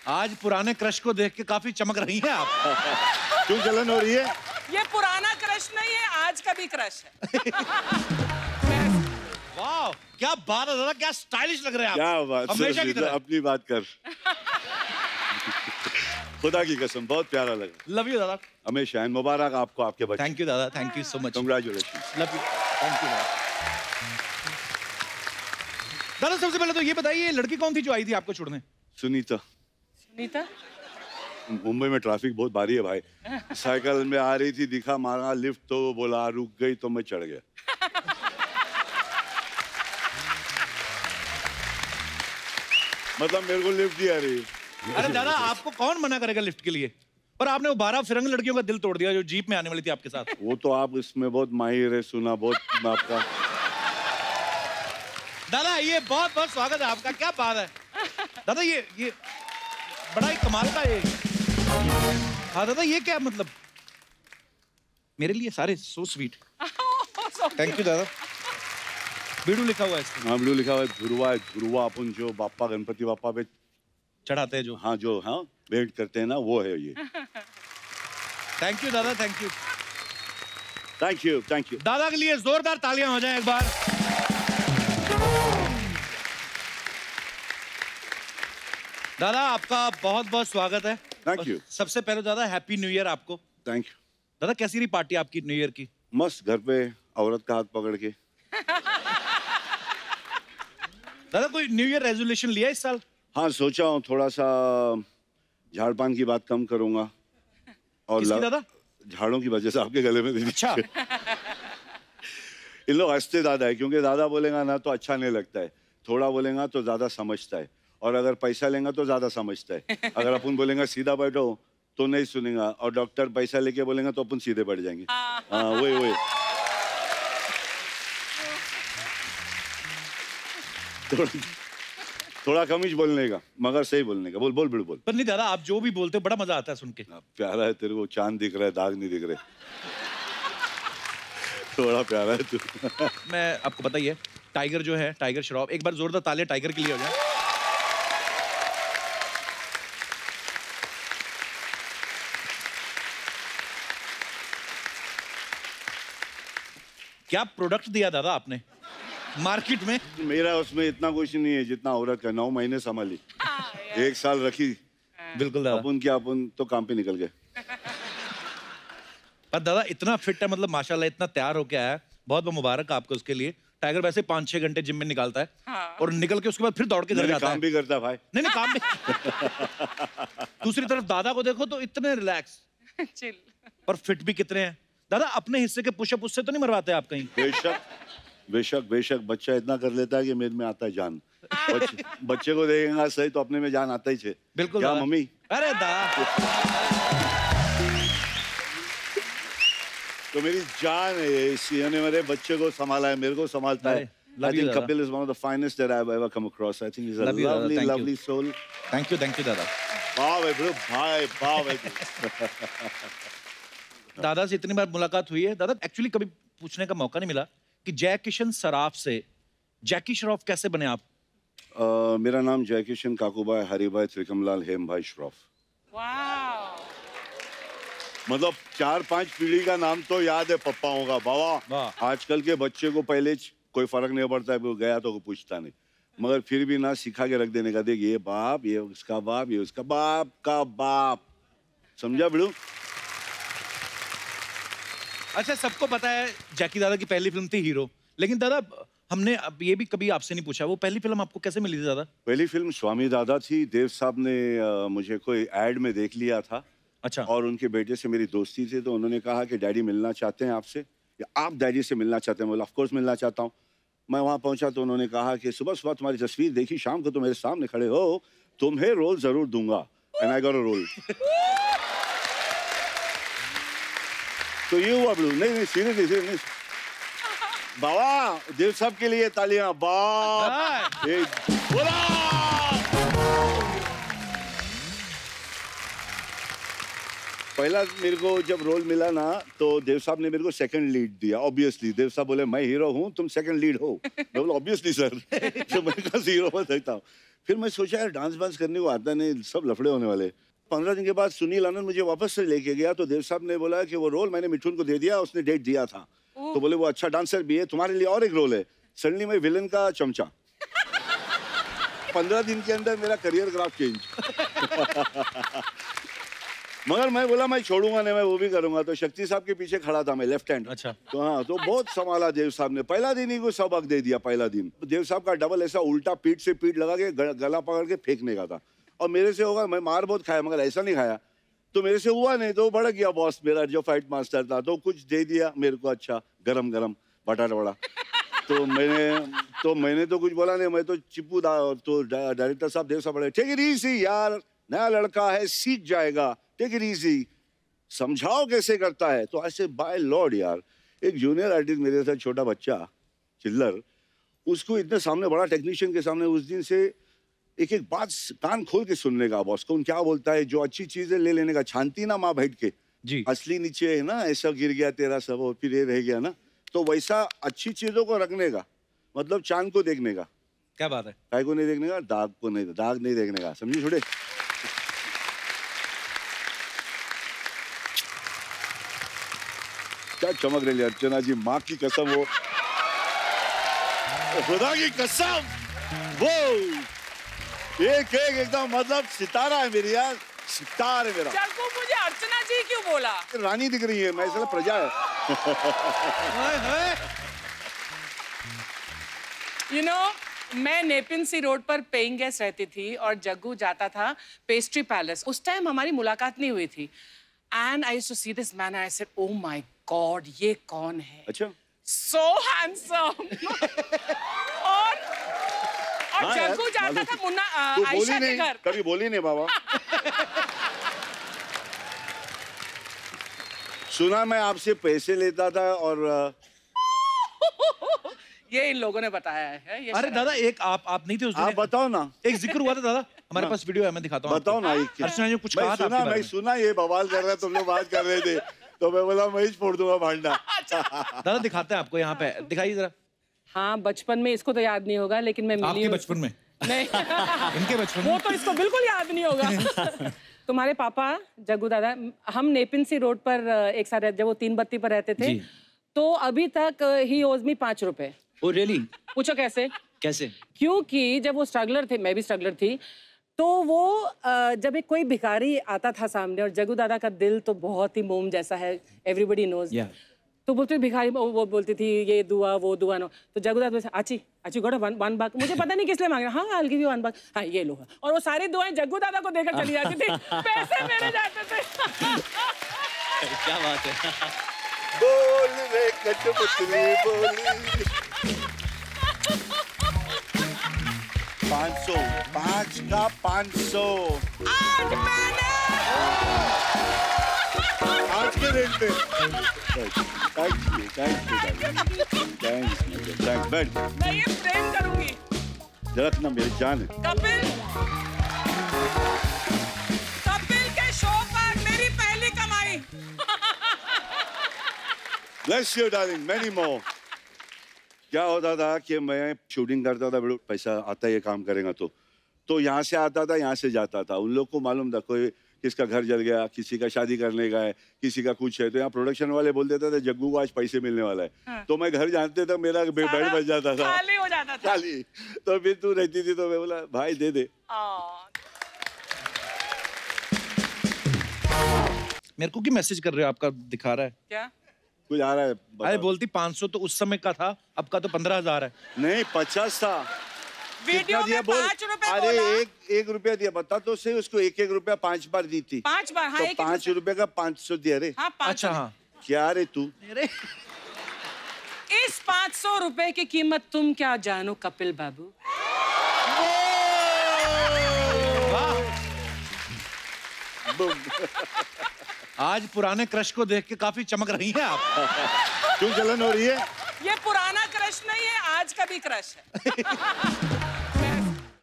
आज पुराने क्रश को देख के काफी चमक रही हैं आप। क्यों जलन हो रही है? ये पुराना क्रश नहीं है, आज का भी क्रश है। वाह, क्या बात है दादा, क्या स्टाइलिश लग रहे हैं आप। क्या बात, हमेशा की तरह। अपनी बात कर। खुदा की कसम बहुत प्यारा लगा। लव यू दादा। हमेशा एंड मुबारक आपको, आपके बच्चे। थैंक यू दादा, thank you so much. Congratulation. Love you, thank you दादा। दादा सबसे पहले तो ये बताइए, लड़की कौन थी जो आई थी आपको छोड़ने? सुनीता। सुनीता? मुंबई में ट्रैफिक बहुत भारी है भाई। साइकिल में आ रही थी, दिखा, मारा लिफ्ट, तो बोला रुक गई तो मैं चढ़ गया। मतलब मेरे को लिफ्ट ही आ रही है। अरे दादा आपको कौन मना करेगा लिफ्ट के लिए? पर आपने वो 12 फिरंग लड़कियों का दिल तोड़ दिया जो जीप में आने वाली थी आपके साथ। वो तो आप इसमें बहुत माहिर है, सुना बहुत आपका। दादा ये बहुत बहुत स्वागत है आपका, क्या बात है दादा, ये बड़ा ही कमाल का ये। हाँ दादा ये क्या मतलब, मेरे लिए सारे सो स्वीट। थैंक यू दादा। बीड़ू लिखा हुआ है इसमें। हाँ ब्लू लिखा हुआ है। ध्रुवा है, ध्रुवा अपन जो बापा गणपति बापा पे चढ़ाते हैं जो। हाँ जो हाँ भेंट करते हैं ना, वो है ये। थैंक यू दादा, thank you. Thank you, thank you. दादा के लिए जोरदार तालियां हो जाए एक बार। दादा आपका बहुत बहुत स्वागत है। Thank you. सबसे पहले दादा हैप्पी न्यू ईयर आपको। Thank you. दादा कैसी रही पार्टी आपकी न्यू ईयर की? मस्त, घर पे औरत का हाथ पकड़ के। दादा कोई न्यू ईयर रेजोल्यूशन लिया इस साल? हाँ सोचा हूँ थोड़ा सा झाड़ पान की बात कम करूंगा। और किसकी दादा? झाड़ों की वजह से आपके गले में दे। अच्छा। इन लोग हंसते ज्यादा है, क्योंकि ज्यादा बोलेगा ना तो अच्छा नहीं लगता है, थोड़ा बोलेगा तो ज्यादा समझता है, और अगर पैसा लेगा तो ज्यादा समझता है। अगर अपन बोलेगा सीधा बैठो तो नहीं सुनेगा, और डॉक्टर पैसा लेके बोलेगा तो अपन सीधे बैठ जाएंगे। हाँ वही। थोड़ा कम ही बोलने का, मगर सही बोलने का। बोल बोल बिल्कुल बोल। पर नहीं दादा आप जो भी बोलते बड़ा मजा आता है सुन के। प्यारा है तेरे को, चांद दिख रहा है, दाग नहीं दिख रहे। थोड़ा प्यारा है तू। मैं आपको पता ही है, टाइगर जो है, टाइगर श्रॉफ, एक बार जोरदार तालियां टाइगर के लिए हो जाए। क्या प्रोडक्ट दिया दादा आपने मार्केट में? मेरा उसमें इतना कुछ नहीं है जितना औरत का। 9 महीने संभाली, 1 साल रखी। बिल्कुल दादा। अपन क्या, अपन तो काम पे निकल गए। पर दादा इतना फिट है, मतलब माशाल्लाह इतना तैयार होके आया है, बहुत बहुत मुबारक आपको उसके लिए। टाइगर वैसे 5-6 घंटे जिम में निकालता है। हाँ। और निकल के उसके बाद फिर दौड़ के घर जाता है। काम भी करता है भाई। नहीं काम भी। दूसरी तरफ दादा को देखो तो इतने रिलैक्स चिल, पर फिट भी कितने हैं दादा। अपने हिस्से के पुशअप उससे तो नहीं मरवाते आप कहीं? बेशक बेशक बेशक, बच्चा इतना कर लेता है कि मेरे में आता है जान। बच्चे को देखेगा सही तो अपने में जान आता ही है। बिल्कुल क्या मम्मी? अरे दादा तो मेरी जान है ये, इन्होंने मेरे बच्चे को संभाला है, मेरे को संभालता है। I think Kapil is one of the finest that I've ever come across. I think he's a lovely, lovely soul. Thank you दादा। वाह bro, भाई वाह। दादा से इतनी बार मुलाकात हुई है दादा, एक्चुअली कभी पूछने का मौका नहीं मिला कि जय किशन सराफ से जैकी श्रॉफ कैसे बने आप? मेरा नाम जय किशन काकूभाई हरिभाई त्रिकमलाल हेम भाई श्रॉफ। वाह। मतलब 4-5 पीढ़ी का नाम तो याद है पप्पाओं का। बाबा आजकल के बच्चे को पहले कोई फर्क नहीं पड़ता है, वो गया तो कोई पूछता नहीं, मगर फिर भी ना सिखा के रख देने का। देख ये बाप, ये उसका बाप, ये उसका बाप का बाप। समझा बिड़ू? अच्छा सबको पता है जैकी दादा की पहली फिल्म थी हीरो, लेकिन दादा हमने अब ये भी कभी आपसे नहीं पूछा, वो पहली फिल्म आपको कैसे मिली थी दादा? पहली फिल्म स्वामी दादा थी। देव साहब ने मुझे कोई एड में देख लिया था। अच्छा। और उनके बेटे से मेरी दोस्ती थी, तो उन्होंने कहा कि डैडी मिलना चाहते हैं आपसे, या आप डैडी से मिलना चाहते हैं? बोला ऑफ कोर्स मिलना चाहता हूँ। मैं वहाँ पहुँचा तो उन्होंने कहा कि सुबह सुबह तुम्हारी तस्वीर देखी, शाम को तो मेरे सामने खड़े हो, तुम्हें रोल जरूर दूंगा। And I got a role. तो ये हुआ ब्लू। नहीं सीरियसली बाबा, देव साहब के लिए तालियां। बाप पहला मेरे को जब रोल मिला ना, तो देव साहब ने मेरे को सेकंड लीड दिया। ऑब्वियसली देव साहब बोले मैं हीरो हूँ, तुम सेकंड लीड हो। मैं बोला ऑब्वियसली सर। तो मैं कहा हीरो बन सकता हूँ। फिर मैं सोचा यार डांस वांस करने को आता नहीं, सब लफड़े होने वाले। 15 दिन के बाद सुनील आनंद मुझे वापस से लेके गया तो देव साहब ने बोला कि वो रोल मैंने मिठुन को दे दिया, उसने डेट दिया था, तो बोले वो अच्छा डांसर भी है, तुम्हारे लिए और एक रोल है। सडनली मैं विलन का चमचा। 15 दिन के अंदर मेरा करियर ग्राफ चेंज। मगर मैं बोला मैं छोड़ूंगा नहीं, मैं वो भी करूंगा। तो शक्ति साहब के पीछे खड़ा था मैं, लेफ्ट हैंड। अच्छा। तो हाँ, तो बहुत संभाला देव साहब ने। पहला दिन ही को सबक दे दिया। पहला दिन देव साहब का डबल ऐसा उल्टा पीठ से पीठ लगा के गला पकड़ के फेंकने का था, और मेरे से होगा, मैं मार बहुत खाया मगर ऐसा नहीं खाया, तो मेरे से हुआ नहीं। तो भड़क गया बॉस मेरा जो फाइट मास्टर था, तो कुछ दे दिया मेरे को, अच्छा गरम गरम बटाटा वड़ा। तो मैंने तो कुछ बोला नहीं, मैं तो चिप्पू तो डायरेक्टर साहब देव साहब बोले टेक इट इजी यार, नया लड़का है सीख जाएगा, टेक इट इजी, समझाओ कैसे करता है। तो ऐसे बाय लॉर्ड यार, एक जूनियर आर्टिस्ट मेरे साथ छोटा बच्चा चिल्लर, उसको इतने सामने बड़ा टेक्नीशियन के सामने उस दिन से एक एक बात कान खोल के सुनने का, बॉस कौन क्या बोलता है, जो अच्छी चीजें ले लेने का, छानती ना माँ बैठ के जी, असली नीचे है ना, ऐसा गिर गया तेरा सब और फिर ये रह गया ना, तो वैसा अच्छी चीजों को रखने का मतलब चांद को देखने का। क्या बात है। काय को नहीं देखने का, दाग को नहीं, दाग नहीं देखने का, समझी छोड़े। क्या चमक रही है अर्चना जी, माँ की कसम, वो खुदा की कसम, वो एक एक एकदम मतलब सितारा है मेरी यार, सितार है मेरा। जग्गू मुझे अर्चना जी क्यों बोला? रानी दिख रही है, मैं इसलिए प्रजा है। You know, मैं नेपिन सी रोड पर पेइंग गेस्ट रहती थी और जग्गू जाता था पेस्ट्री पैलेस। उस टाइम हमारी मुलाकात नहीं हुई थी। And I used to see this man and I said, oh my God, ये कौन है? अच्छा। So handsome. और जग्गू जाता था मुन्ना आयशा के घर। कभी बोली नहीं बाबा। सुना मैं आपसे पैसे लेता था और ये इन लोगों ने बताया है। ये अरे दादा एक आप नहीं थे उस दिन। आप बताओ ना। एक जिक्र हुआ था दादा, हमारे पास वीडियो है, मैं दिखाता हूँ। बताओ ना। अर्चना ने कुछ कहा था आपके बारे में। मैं सुना ये बवाल कर रहा है, तुम लोग बात कर रहे थे, तो मैं बोला मैं ही फोड़ दूंगा भांडा। दादा दिखाते हैं आपको, यहाँ पे दिखाइए जरा। हाँ, बचपन में इसको तो याद नहीं होगा, लेकिन मैं मिली। आपके बचपन में? नहीं। इनके बचपन में? वो तो इसको बिल्कुल याद नहीं होगा। तुम्हारे पापा जग्गू दादा, हम नेपिन सी रोड पर एक साथ जब वो 3 बत्ती पर रहते थे, तो अभी तक ही ओज मी 5 रुपए। Oh really? पूछो कैसे? कैसे? क्योंकि जब वो स्ट्रगलर थे, मैं भी स्ट्रगलर थी, तो वो जब एक कोई भिखारी आता था सामने, और जग्गू दादा का दिल तो बहुत ही मोम जैसा है, एवरीबडी नोज। तो बोलते भिखारी, वो बोलती थी ये दुआ वो दुआ नो, तो जग्गू दादा बोलते आची गोड़ा वन बाग, मुझे पता नहीं किस लिए मांग रहा, हाँ I'll give you 1 बाग, हाँ ये लो। और वो सारी दुआएं जग्गू दादा को देकर चली जाती थी, पैसे मेरे जाते थे। क्या बात है। बोल रे कठपुतली बोली। 500, 5 का 500 आज मैंने आज के रेट पे। थैंक बैठ। मैं ये प्रेम करूंगी। जरा ना मेरी जान है। कपिल के शो पर मेरी पहली कमाई। Bless you darling, many more। क्या होता था कि मैं शूटिंग करता था, बड़ा पैसा आता है ये काम करेगा तो यहाँ से आता था, यहाँ से जाता था। उन लोग को मालूम था कोई किसका घर जल गया, किसी का शादी करने का है, किसी का कुछ है, तो यहाँ प्रोडक्शन वाले बोल देते थे जग्गू को आज पैसे मिलने वाला है। हाँ। तो मैं घर जानते थे, मेरा बेड बच जाता था, खाली हो जाता था। खाली। तो फिर तू रहती थी तो मैं बोला भाई दे दे। मेरे को क्या मैसेज कर रहे हो, आपका दिखा रहा है क्या? कुछ आ रहा है? अरे बोलती 500 तो उस समय का था, अब का तो 15,000 है। नहीं 50 था। वीडियो में 5 रुपए अरे बोला। 1 रुपया दिया, बता तो सही। उसको 1 रुपया 5 बार दी थी। 5 बार? हाँ, तो 5 रुपए का 500 दिया रे। हाँ, अच्छा हाँ। क्या रे तू? इस 500 रुपए की कीमत तुम क्या जानो कपिल बाबू? आज पुराने क्रश को देख के काफी चमक रही हैं आप। क्यों जलन हो रही है? ये पुराना क्रश नहीं है, आज का भी क्रश है।